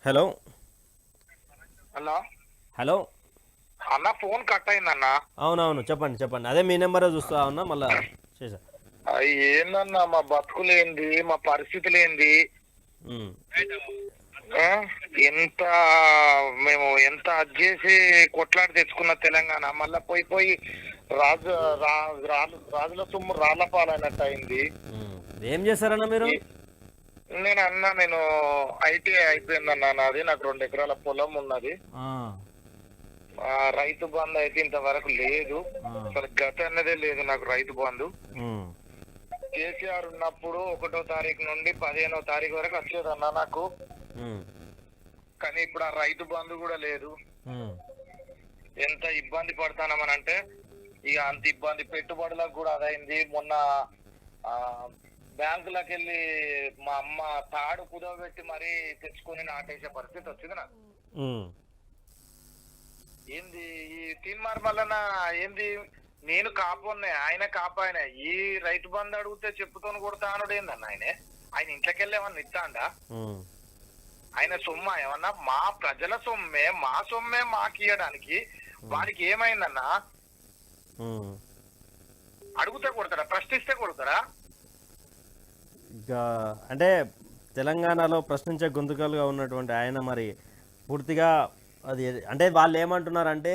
Hello. Hello hello. అన్న, phone cut అయిందన్న. అవునవును, చెప్పండి చెప్పండి. అదే మీ నెంబరే చూస్తా ఉన్నా, మళ్ళా చేసా. ఏందన్నా మా బతుకులేంది, మా పరిస్థితులేంది? ఉమ్, ఆ? ఎంత మేము ఎంత అది చేసి కొట్లాడి తెచ్చుకున్న తెలంగాణ మళ్ళా పోయి పోయి రాజు రాజుల సొమ్ము రాళ్ల పాలైనట్టు అయింది. ఉమ్. ఏం చేస్తారన్న మీరు? నేను ఐటీఐ అయిపోయిందన్న నాది. నాకు 2 ఎకరాల పొలం ఉన్నది. ఆ, రైతు బంధు అయితే ఇంతవరకు లేదు. ఆ, అసలు గత అన్నదే లేదు నాకు రైతు బంధు. ఉమ్, కేసీఆర్ ఉన్నప్పుడు 1వ తారీఖు నుండి 15వ తారీఖు వరకు వచ్చేదన్నా నాకు. ఉమ్, కానీ ఇప్పుడు ఆ రైతు బంధు కూడా లేదు. ఉమ్, ఎంత ఇబ్బంది పడతానమని అంటే ఇక అంత ఇబ్బంది. పెట్టుబడులకు కూడా అదైంది. మొన్న ఆ బ్యాంకులకు వెళ్ళి మా అమ్మ తాడు కుదవబెట్టి మరీ తెచ్చుకొని నాటేసే పరిస్థితి వచ్చింది నాకు. ఉమ్. ఏంది ఈ తీన్మార్ వలన ఏంది? నేను కాపోన్నే, ఆయన కాపాయన. ఈ రైతు బంధు అడిగితే చెప్పుతోని కొడతా అనుడు ఏందన్న? ఆయన ఇంట్లోకెళ్ళి ఏమన్నా ఇస్తాండా? ఉమ్. ఆయన సొమ్మ ఏమన్నా? మా ప్రజల సొమ్మే, మా సొమ్మే మాకు ఇయ్యడానికి వారికి ఏమైందన్నా? ఉమ్. అడుగుతే కొడతారా? ప్రశ్నిస్తే కొడతారా? ఇక అంటే తెలంగాణలో ప్రశ్నించే గొంతుకలుగా ఉన్నటువంటి ఆయన మరి పూర్తిగా అది అంటే వాళ్ళు ఏమంటున్నారంటే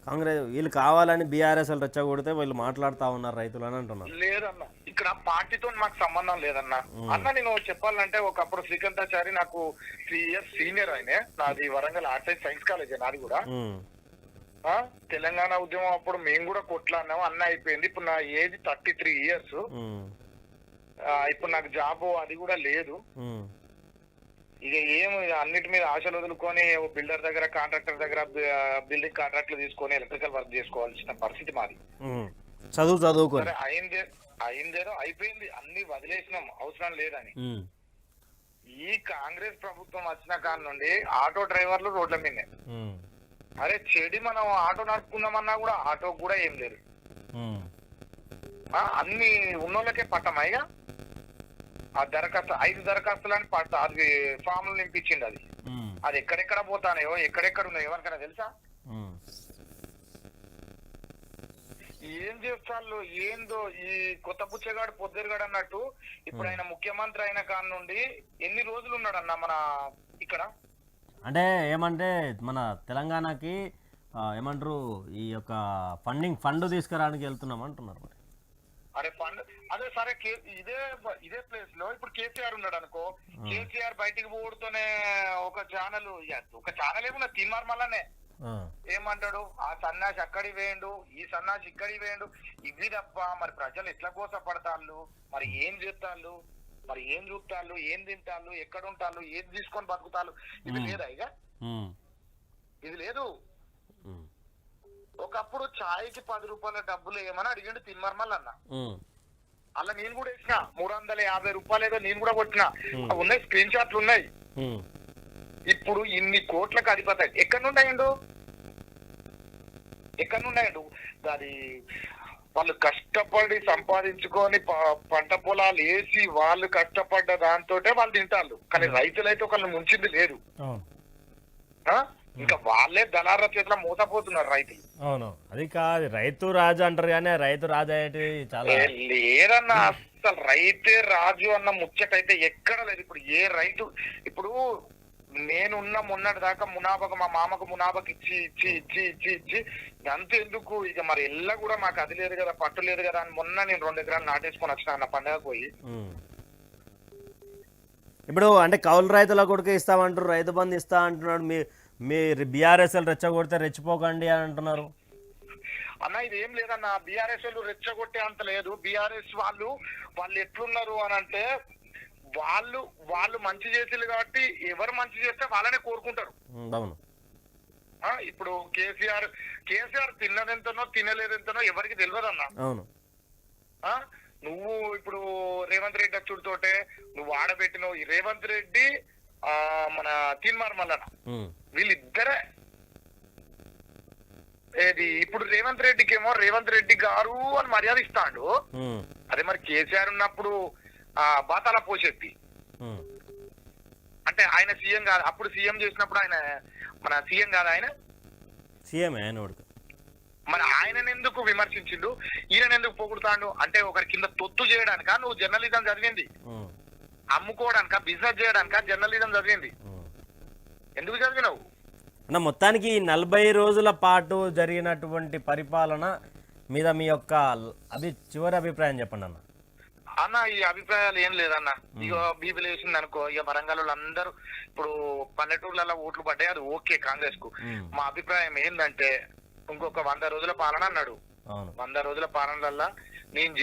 కాంగ్రెస్ వీళ్ళు కావాలని బీఆర్ఎస్ వాళ్ళు రెచ్చగొడితే వీళ్ళు మాట్లాడుతూ ఉన్నారు రైతులు అని అంటున్నారు. లేదన్న, ఇక్కడ పార్టీతో మాకు సంబంధం లేదన్న. అన్న నేను చెప్పాలంటే ఒకప్పుడు శ్రీకాంతాచారి నాకు 3 years సీనియర్. ఆయనే నాది Warangal arts and science college, నాది కూడా. తెలంగాణ ఉద్యమం అప్పుడు మేము కూడా కొట్లాడినాము. అన్న అయిపోయింది. ఇప్పుడు నా ఏజ్ 33 years. ఇప్పుడు నాకు జాబ్ అది కూడా లేదు. ఇక అన్నిటి మీద ఆశలు వదులుకొని బిల్డర్ దగ్గర, కాంట్రాక్టర్ దగ్గర బిల్డింగ్ కాంట్రాక్ట్లు తీసుకొని ఎలక్ట్రికల్ వర్క్ చేసుకోవాల్సిన పరిస్థితి మాది. చదువుకో అయిందేదో అయిపోయింది, అన్ని వదిలేసినాం, అవసరం లేదని. ఈ కాంగ్రెస్ ప్రభుత్వం వచ్చిన కాడ నుండి ఆటో డ్రైవర్లు రోడ్ల మీదే. అరే చెడి మనం ఆటో నడుపుకుందామన్నా కూడా ఆటో కూడా ఏం లేదు. అన్ని ఉన్నోళ్ళకే పట్టమాయిగా. ఆ దరఖాస్తు 5 దరఖాస్తులని అది ఫామ్లు నింపించింది. అది ఎక్కడెక్కడ పోతానయో, ఎక్కడెక్కడ ఉన్నాయో ఎవరికైనా తెలుసా? ఏం చేస్తాళ్ళు ఏందో ఈ కొత్త పుచ్చగాడు పొద్దురుగాడు అన్నట్టు. ఇప్పుడు ఆయన ముఖ్యమంత్రి అయిన కాడ నుండి ఎన్ని రోజులు ఉన్నాడన్న మన ఇక్కడ? అంటే ఏమంటే మన తెలంగాణకి ఏమంటారు ఈ యొక్క ఫండ్ తీసుకురావడానికి వెళ్తున్నాం అంటున్నారు. మరి అరే ఫండ్ అదే సరే, ఇదే ప్లేస్ లో ఇప్పుడు కేసీఆర్ ఉన్నాడు అనుకో. కేసీఆర్ బయటికి పోడుతూనే ఒక ఛానల్ ఏమున్నా తీన్మార్ మళ్ళనే ఏమంటాడు? ఆ సన్నాసి అక్కడి వేయండు, ఈ సన్నాసి ఇక్కడి వేయండు. ఇవి తప్ప మరి ప్రజలు ఎట్లా కోసపడతాళ్ళు, మరి ఏం చేస్తాళ్ళు, మరి ఏం చూస్తాళ్ళు, ఏం తింటాళ్ళు, ఎక్కడ ఉంటాళ్ళు, ఏది తీసుకొని బతుకుతాళ్ళు? ఇది లేదా? ఇక ఇది లేదు. ఒకప్పుడు ఛాయ్కి 10 రూపాయల డబ్బులు ఏమని అడిగిండు తీన్మార్ మల్లన్న. అలా నేను కూడా వేసిన 350 రూపాయలు ఏదో నేను కూడా కొట్టిన. ఉన్నాయి, స్క్రీన్ షాట్లు ఉన్నాయి. ఇప్పుడు ఇన్ని కోట్లకు అధిపతి ఎక్కడి నుండి అయ్యిండు? అది వాళ్ళు కష్టపడి సంపాదించుకొని పంట పొలాలు వేసి వాళ్ళు కష్టపడ్డ దాంతో వాళ్ళు తింటారు. కానీ రైతులైతే ఒకళ్ళు ముంచింది లేదు. ఇంకా వాళ్ళే దళారుల చేతిలో మోసపోతున్నారు రైతులు. అవును, అది కాదు రైతు రాజు అంటారు కానీ రైతు రాజు అయితే చాలా లేదన్న. అసలు రైతే రాజు అన్న ముచ్చటైతే ఎక్కడ లేదు. ఇప్పుడు ఏ రైతు ఇప్పుడు నేనున్న మొన్నటి దాకా మునాబాకు మా మామకు మునాబాకు ఇచ్చి అంత ఎందుకు ఇక మరి ఎల్ల కూడా మాకు అది లేదు కదా, పట్టు లేదు కదా అని మొన్న నేను 2 ఎకరాలు నాటేసుకొని వచ్చిన అన్న పండగ పోయి. ఇప్పుడు అంటే కౌలు రైతుల కొడుకు ఇస్తామంటారు, రైతు బంధు ఇస్తా అంటున్నాడు. మీ బీఆర్ఎస్ రెచ్చగొడితే రెచ్చిపోకండి అని అంటున్నారు. అన్న ఇది ఏం లేదన్న, బీఆర్ఎస్ రెచ్చగొట్టే అంత లేదు. బీఆర్ఎస్ వాళ్ళు ఎట్లున్నారు అని అంటే వాళ్ళు మంచి చేసేది కాబట్టి ఎవరు మంచి చేస్తే వాళ్ళనే కోరుకుంటారు. ఇప్పుడు కేసీఆర్ తిన్నదెంతనో తినలేదెంతనో ఎవరికి తెలియదు అన్న. నువ్వు ఇప్పుడు రేవంత్ రెడ్డి అచ్చుడితోటే నువ్వు ఆడబెట్టినవు. రేవంత్ రెడ్డి మన తీన్మార్ మల్లన్న వీళ్ళిద్దరే. ఇప్పుడు రేవంత్ రెడ్డికేమో రేవంత్ రెడ్డి గారు అని మర్యాద ఇస్తాడు. అదే మరి కేసీఆర్ ఉన్నప్పుడు బాతాల పోషెట్టి అంటే ఆయన సీఎం కాదు, అప్పుడు సీఎం చేసినప్పుడు ఆయన మన సీఎం కాదు ఆయన, సీఎం ఆయన ఉడక. మరి ఆయనను ఎందుకు విమర్శించిండు, ఈయన ఎందుకు పొగుడుతాడు? అంటే ఒకరి కింద తొత్తు చేయడానికా నువ్వు జర్నలిజం చదివింది? అమ్ముకోవడానికా, బిజినెస్ చేయడానికా జర్నలిజం చదివింది? ఎందుకు చదివినావు అన్న? మొత్తానికి 40 రోజుల పాటు జరిగినటువంటి పరిపాలన మీద మీ యొక్క చివరి అభిప్రాయం చెప్పండి అన్న. అన్న ఈ అభిప్రాయాలు ఏం లేదన్న. ఇక బీబీలు వేసింది అనుకో, ఇక వరంగల్ అందరూ ఇప్పుడు పల్లెటూర్లలో ఓట్లు పడ్డాయి, అది ఓకే కాంగ్రెస్ కు. మా అభిప్రాయం ఏంటంటే ఇంకొక 100 రోజుల పాలన అన్నాడు. 100 రోజుల పాలనలల్లా నేను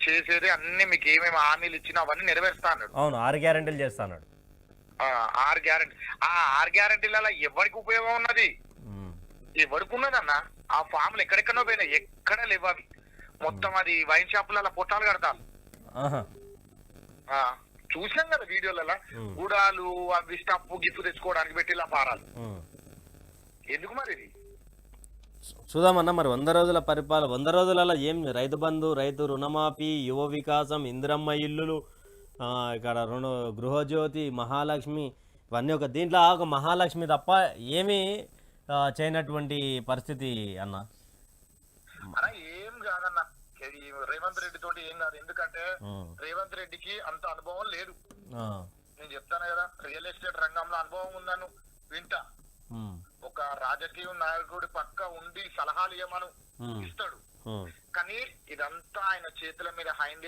చేసేది అన్ని మీకు ఏమేమి హామీలు ఇచ్చినా అవన్నీ నెరవేరుస్తా అన్నాడు. అవును, 6 గ్యారెంటీలు చేస్తా అన్నాడు. 6 గ్యారెంటీ, ఆ 6 గ్యారెంటీలలో ఎవరికి ఉపయోగం ఉన్నది? ఎవరికి ఉన్నదన్న? ఆ ఫామ్లు ఎక్కడెక్కడో పోయినాయి, ఎక్కడ లేవు అవి. మొత్తం అది వైన్ షాపులలో పొట్టాలు కడతారు. చూసినాం కదా వీడియోలలో, గుడాలు అవి స్టప్ గిఫ్ట్ తెచ్చుకోవడానికి పెట్టిలా పారాలు. ఎందుకు మరి ఇది? చూద్దామన్నా మరి 100 రోజుల పరిపాలన, 100 రోజులలో ఏం రైతు బంధు, రైతు రుణమాఫీ, యువ వికాసం, ఇందిరమ్మ ఇల్లులు, ఇక్కడ గృహజ్యోతి, మహాలక్ష్మి, ఇవన్నీ దీంట్లో ఒక మహాలక్ష్మి తప్ప ఏమీ చేయనటువంటి పరిస్థితి అన్న. ఏం కాదన్న, రేవంత్ రెడ్డి తోటి ఏం కాదు. ఎందుకంటే రేవంత్ రెడ్డికి అంత అనుభవం లేదు. నేను చెప్తాను కదా, రియల్ ఎస్టేట్ రంగంలో అనుభవం ఉందను వింటా. ఒక రాజకీయ నాయకుడి పక్క ఉండి సలహాలు ఇవ్వమను ఇస్తాడు, కానీ ఇదంతా ఆయన చేతుల మీద హ్యాండిల్